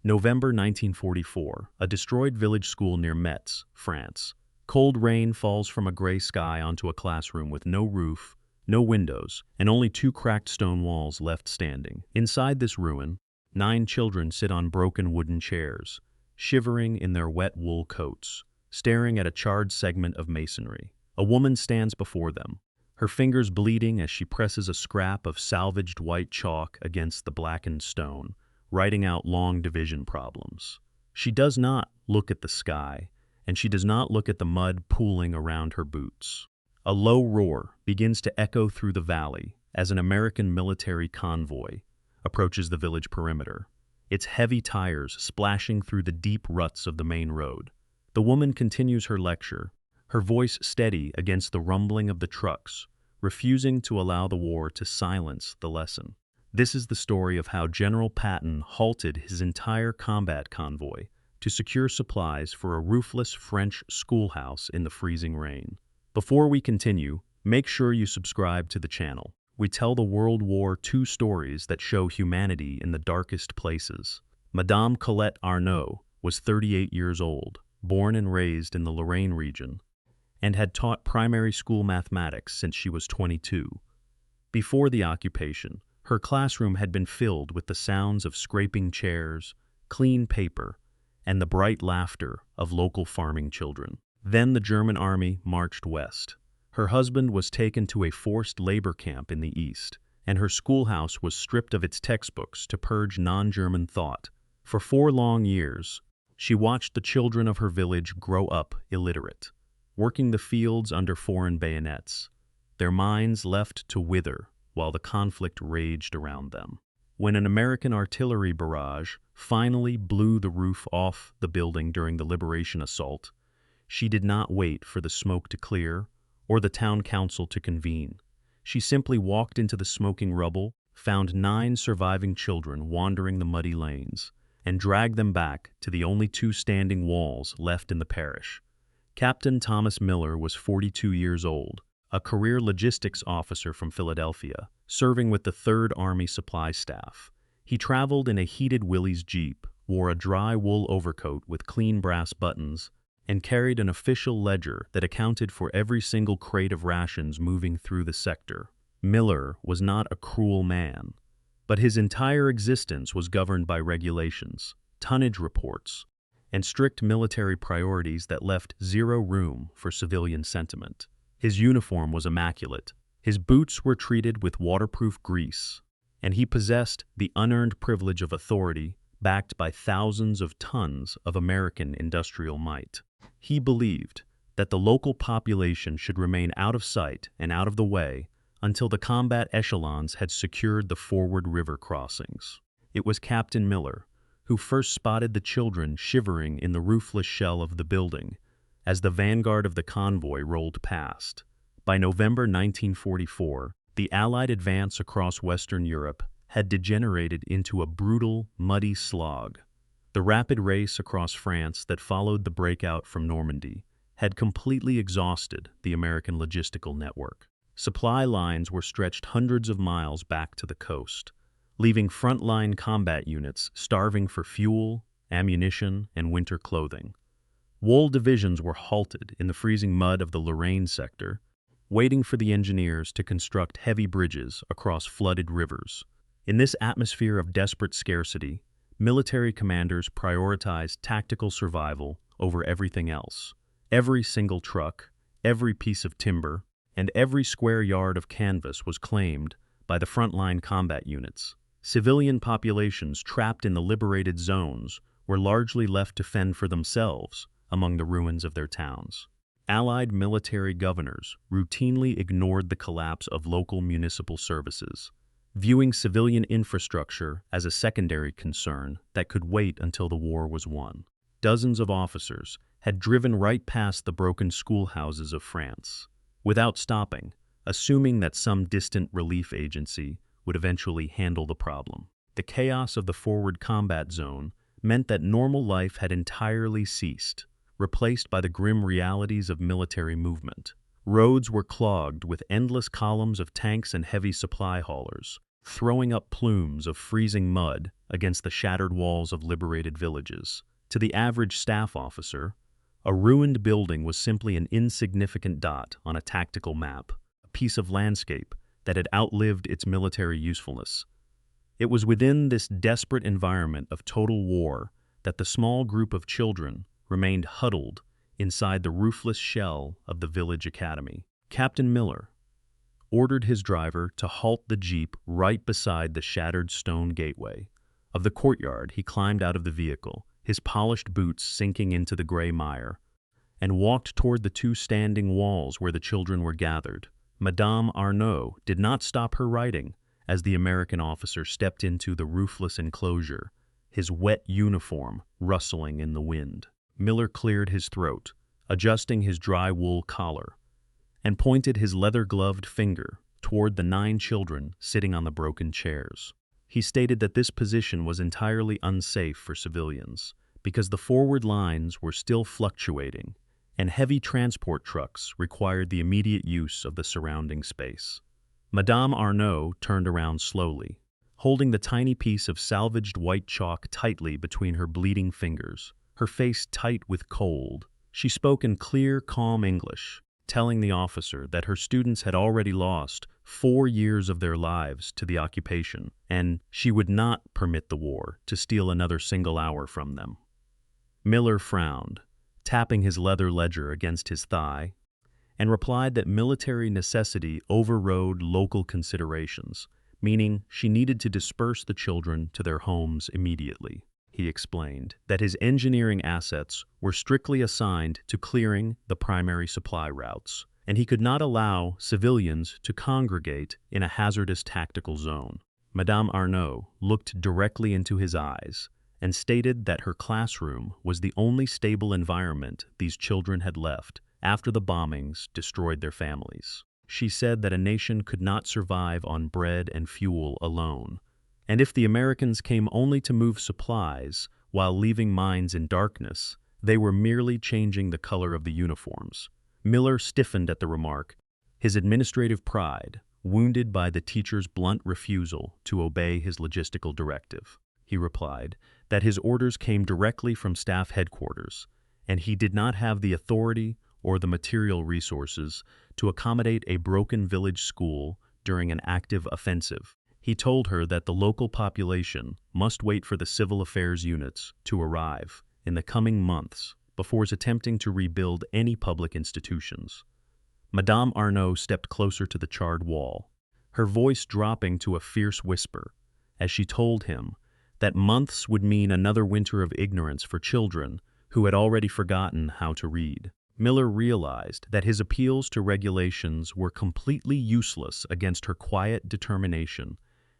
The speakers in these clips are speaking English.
November 1944, a destroyed village school near Metz, France. Cold rain falls from a gray sky onto a classroom with no roof, no windows, and only two cracked stone walls left standing. Inside this ruin, 9 children sit on broken wooden chairs, shivering in their wet wool coats, staring at a charred segment of masonry. A woman stands before them, her fingers bleeding as she presses a scrap of salvaged white chalk against the blackened stone, writing out long division problems. She does not look at the sky, and she does not look at the mud pooling around her boots. A low roar begins to echo through the valley as an American military convoy approaches the village perimeter, its heavy tires splashing through the deep ruts of the main road. The woman continues her lecture, her voice steady against the rumbling of the trucks, refusing to allow the war to silence the lesson. This is the story of how General Patton halted his entire combat convoy to secure supplies for a roofless French schoolhouse in the freezing rain. Before we continue, make sure you subscribe to the channel. We tell the World War II stories that show humanity in the darkest places. Madame Colette Arnaud was 38 years old, born and raised in the Lorraine region, and had taught primary school mathematics since she was 22. Before the occupation, her classroom had been filled with the sounds of scraping chairs, clean paper, and the bright laughter of local farming children. Then the German army marched west. Her husband was taken to a forced labor camp in the east, and her schoolhouse was stripped of its textbooks to purge non-German thought. For 4 long years, she watched the children of her village grow up illiterate, working the fields under foreign bayonets, their minds left to wither while the conflict raged around them. When an American artillery barrage finally blew the roof off the building during the liberation assault, she did not wait for the smoke to clear or the town council to convene. She simply walked into the smoking rubble, found 9 surviving children wandering the muddy lanes, and dragged them back to the only 2 standing walls left in the parish. Captain Thomas Miller was 42 years old, a career logistics officer from Philadelphia, serving with the 3rd Army Supply Staff. He traveled in a heated Willys Jeep, wore a dry wool overcoat with clean brass buttons, and carried an official ledger that accounted for every single crate of rations moving through the sector. Miller was not a cruel man, but his entire existence was governed by regulations, tonnage reports, and strict military priorities that left 0 room for civilian sentiment. His uniform was immaculate, his boots were treated with waterproof grease, and he possessed the unearned privilege of authority backed by thousands of tons of American industrial might. He believed that the local population should remain out of sight and out of the way until the combat echelons had secured the forward river crossings. It was Captain Miller who first spotted the children shivering in the roofless shell of the building as the vanguard of the convoy rolled past. By November 1944, the Allied advance across Western Europe had degenerated into a brutal, muddy slog. The rapid race across France that followed the breakout from Normandy had completely exhausted the American logistical network. Supply lines were stretched hundreds of miles back to the coast, leaving frontline combat units starving for fuel, ammunition, and winter clothing. Wool divisions were halted in the freezing mud of the Lorraine sector, waiting for the engineers to construct heavy bridges across flooded rivers. In this atmosphere of desperate scarcity, military commanders prioritized tactical survival over everything else. Every single truck, every piece of timber, and every square yard of canvas was claimed by the frontline combat units. Civilian populations trapped in the liberated zones were largely left to fend for themselves among the ruins of their towns. Allied military governors routinely ignored the collapse of local municipal services, viewing civilian infrastructure as a secondary concern that could wait until the war was won. Dozens of officers had driven right past the broken schoolhouses of France, without stopping, assuming that some distant relief agency would eventually handle the problem. The chaos of the forward combat zone meant that normal life had entirely ceased, replaced by the grim realities of military movement. Roads were clogged with endless columns of tanks and heavy supply haulers, throwing up plumes of freezing mud against the shattered walls of liberated villages. To the average staff officer, a ruined building was simply an insignificant dot on a tactical map, a piece of landscape that had outlived its military usefulness. It was within this desperate environment of total war that the small group of children remained huddled inside the roofless shell of the village academy. Captain Miller ordered his driver to halt the jeep right beside the shattered stone gateway of the courtyard. He climbed out of the vehicle, his polished boots sinking into the gray mire, and walked toward the two standing walls where the children were gathered. Madame Arnaud did not stop her writing as the American officer stepped into the roofless enclosure, his wet uniform rustling in the wind. Miller cleared his throat, adjusting his dry wool collar, and pointed his leather-gloved finger toward the 9 children sitting on the broken chairs. He stated that this position was entirely unsafe for civilians because the forward lines were still fluctuating and heavy transport trucks required the immediate use of the surrounding space. Madame Arnaud turned around slowly, holding the tiny piece of salvaged white chalk tightly between her bleeding fingers, her face tight with cold. She spoke in clear, calm English, telling the officer that her students had already lost 4 years of their lives to the occupation, and she would not permit the war to steal another single hour from them. Miller frowned, tapping his leather ledger against his thigh, and replied that military necessity overrode local considerations, meaning she needed to disperse the children to their homes immediately. He explained that his engineering assets were strictly assigned to clearing the primary supply routes, and he could not allow civilians to congregate in a hazardous tactical zone. Madame Arnaud looked directly into his eyes and stated that her classroom was the only stable environment these children had left after the bombings destroyed their families. She said that a nation could not survive on bread and fuel alone, and if the Americans came only to move supplies while leaving mines in darkness, they were merely changing the color of the uniforms. Miller stiffened at the remark, his administrative pride wounded by the teacher's blunt refusal to obey his logistical directive. He replied that his orders came directly from staff headquarters, and he did not have the authority or the material resources to accommodate a broken village school during an active offensive. He told her that the local population must wait for the civil affairs units to arrive in the coming months before attempting to rebuild any public institutions. Madame Arnaud stepped closer to the charred wall, her voice dropping to a fierce whisper as she told him that months would mean another winter of ignorance for children who had already forgotten how to read. Miller realized that his appeals to regulations were completely useless against her quiet determination,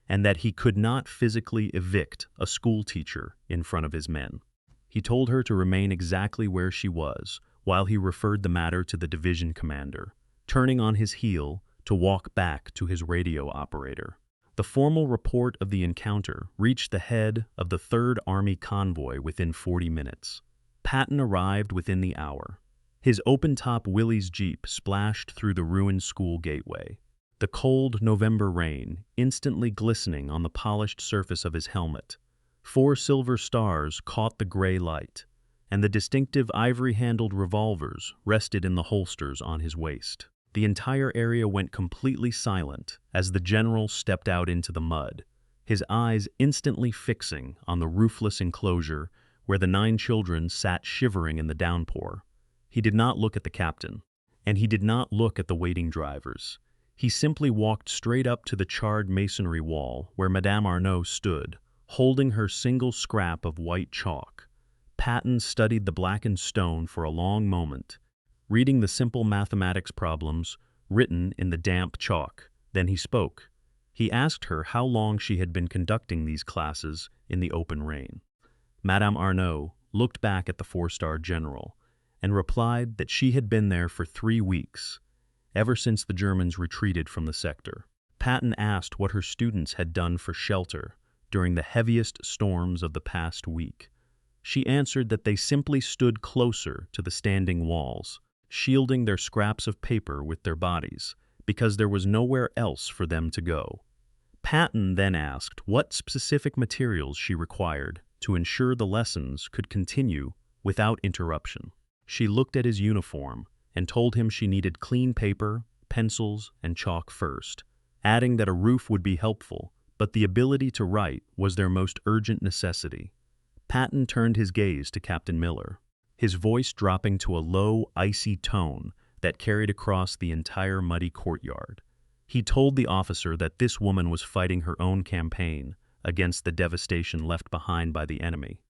and that he could not physically evict a schoolteacher in front of his men. He told her to remain exactly where she was while he referred the matter to the division commander, turning on his heel to walk back to his radio operator. The formal report of the encounter reached the head of the 3rd Army convoy within 40 minutes. Patton arrived within the hour. His open-top Willys Jeep splashed through the ruined school gateway, the cold November rain instantly glistening on the polished surface of his helmet. 4 silver stars caught the gray light, and the distinctive ivory-handled revolvers rested in the holsters on his waist. The entire area went completely silent as the general stepped out into the mud, his eyes instantly fixing on the roofless enclosure where the 9 children sat shivering in the downpour. He did not look at the captain, and he did not look at the waiting drivers. He simply walked straight up to the charred masonry wall where Madame Arnaud stood, holding her single scrap of white chalk. Patton studied the blackened stone for a long moment, reading the simple mathematics problems written in the damp chalk. Then he spoke. He asked her how long she had been conducting these classes in the open rain. Madame Arnaud looked back at the 4-star general and replied that she had been there for 3 weeks, ever since the Germans retreated from the sector. Patton asked what her students had done for shelter during the heaviest storms of the past week. She answered that they simply stood closer to the standing walls, shielding their scraps of paper with their bodies, because there was nowhere else for them to go. Patton then asked what specific materials she required to ensure the lessons could continue without interruption. She looked at his uniform and told him she needed clean paper, pencils, and chalk first, adding that a roof would be helpful, but the ability to write was their most urgent necessity. Patton turned his gaze to Captain Miller, his voice dropping to a low, icy tone that carried across the entire muddy courtyard. He told the officer that this woman was fighting her own campaign against the devastation left behind by the enemy,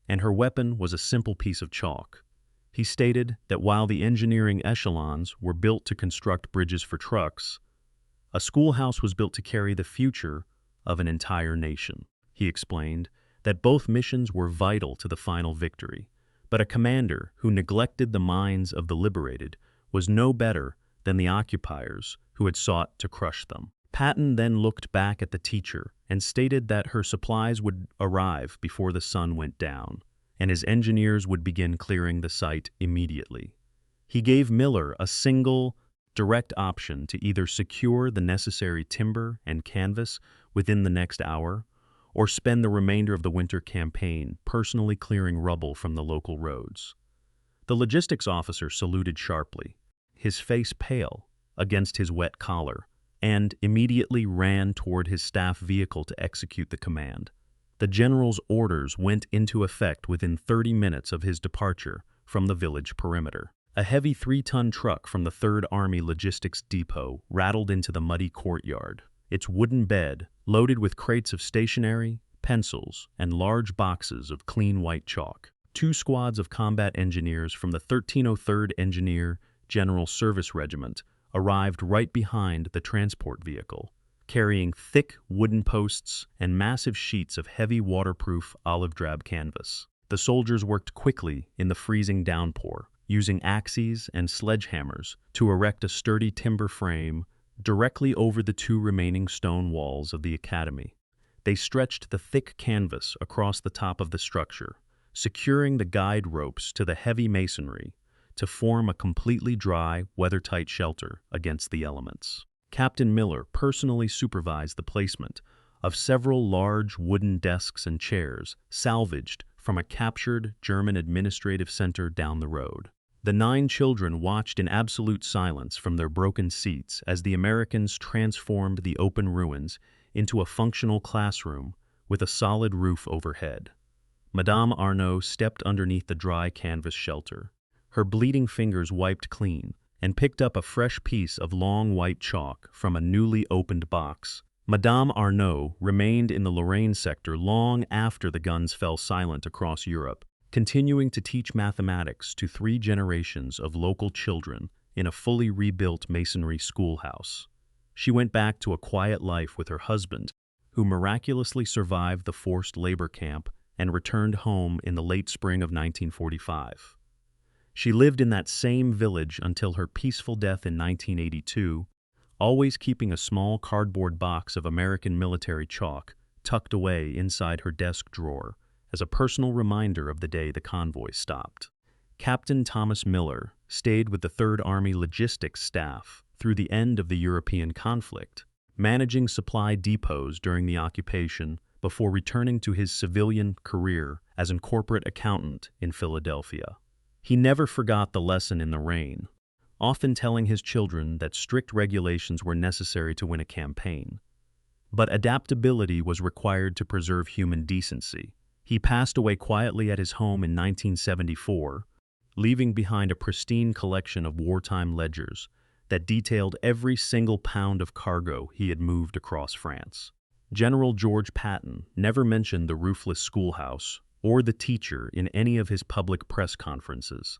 and her weapon was a simple piece of chalk. He stated that while the engineering echelons were built to construct bridges for trucks, a schoolhouse was built to carry the future of an entire nation. He explained that both missions were vital to the final victory, but a commander who neglected the minds of the liberated was no better than the occupiers who had sought to crush them. Patton then looked back at the teacher and stated that her supplies would arrive before the sun went down, and his engineers would begin clearing the site immediately. He gave Miller a single, direct option to either secure the necessary timber and canvas within the next hour, or spend the remainder of the winter campaign personally clearing rubble from the local roads. The logistics officer saluted sharply, his face pale against his wet collar, and immediately ran toward his staff vehicle to execute the command. The general's orders went into effect within 30 minutes of his departure from the village perimeter. A heavy 3-ton truck from the 3rd Army Logistics Depot rattled into the muddy courtyard, its wooden bed loaded with crates of stationery, pencils, and large boxes of clean white chalk. 2 squads of combat engineers from the 1303rd Engineer General Service Regiment arrived right behind the transport vehicle, carrying thick wooden posts and massive sheets of heavy waterproof olive-drab canvas. The soldiers worked quickly in the freezing downpour, using axes and sledgehammers to erect a sturdy timber frame directly over the 2 remaining stone walls of the academy. They stretched the thick canvas across the top of the structure, securing the guide ropes to the heavy masonry to form a completely dry, weathertight shelter against the elements. Captain Miller personally supervised the placement of several large wooden desks and chairs salvaged from a captured German administrative center down the road. The 9 children watched in absolute silence from their broken seats as the Americans transformed the open ruins into a functional classroom with a solid roof overhead. Madame Arnaud stepped underneath the dry canvas shelter. Her bleeding fingers wiped clean and picked up a fresh piece of long white chalk from a newly opened box. Madame Arnaud remained in the Lorraine sector long after the guns fell silent across Europe, continuing to teach mathematics to 3 generations of local children in a fully rebuilt masonry schoolhouse. She went back to a quiet life with her husband, who miraculously survived the forced labor camp and returned home in the late spring of 1945. She lived in that same village until her peaceful death in 1982, always keeping a small cardboard box of American military chalk tucked away inside her desk drawer as a personal reminder of the day the convoy stopped. Captain Thomas Miller stayed with the 3rd Army Logistics staff through the end of the European conflict, managing supply depots during the occupation before returning to his civilian career as a corporate accountant in Philadelphia. He never forgot the lesson in the rain, often telling his children that strict regulations were necessary to win a campaign. But adaptability was required to preserve human decency. He passed away quietly at his home in 1974, leaving behind a pristine collection of wartime ledgers that detailed every single pound of cargo he had moved across France. General George Patton never mentioned the roofless schoolhouse or the teacher in any of his public press conferences,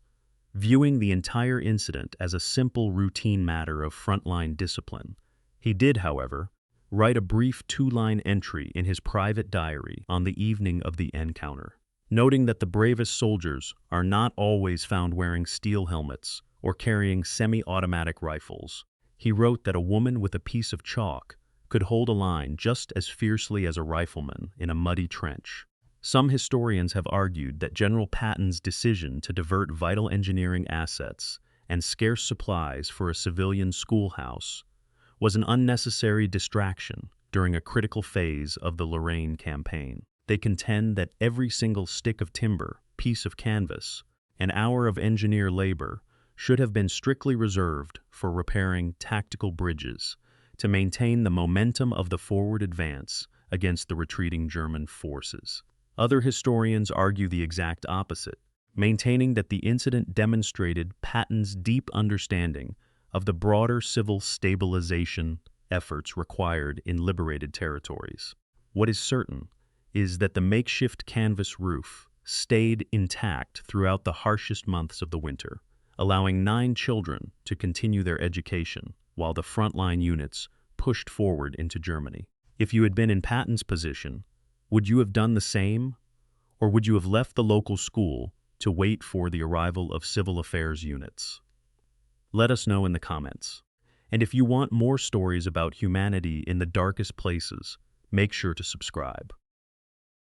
viewing the entire incident as a simple routine matter of frontline discipline. He did, however, write a brief 2-line entry in his private diary on the evening of the encounter, noting that the bravest soldiers are not always found wearing steel helmets or carrying semi-automatic rifles. He wrote that a woman with a piece of chalk could hold a line just as fiercely as a rifleman in a muddy trench. Some historians have argued that General Patton's decision to divert vital engineering assets and scarce supplies for a civilian schoolhouse was an unnecessary distraction during a critical phase of the Lorraine campaign. They contend that every single stick of timber, piece of canvas, and hour of engineer labor should have been strictly reserved for repairing tactical bridges to maintain the momentum of the forward advance against the retreating German forces. Other historians argue the exact opposite, maintaining that the incident demonstrated Patton's deep understanding of the broader civil stabilization efforts required in liberated territories. What is certain is that the makeshift canvas roof stayed intact throughout the harshest months of the winter, allowing 9 children to continue their education while the frontline units pushed forward into Germany. If you had been in Patton's position, would you have done the same, or would you have left the local school to wait for the arrival of civil affairs units? Let us know in the comments. And if you want more stories about humanity in the darkest places, make sure to subscribe.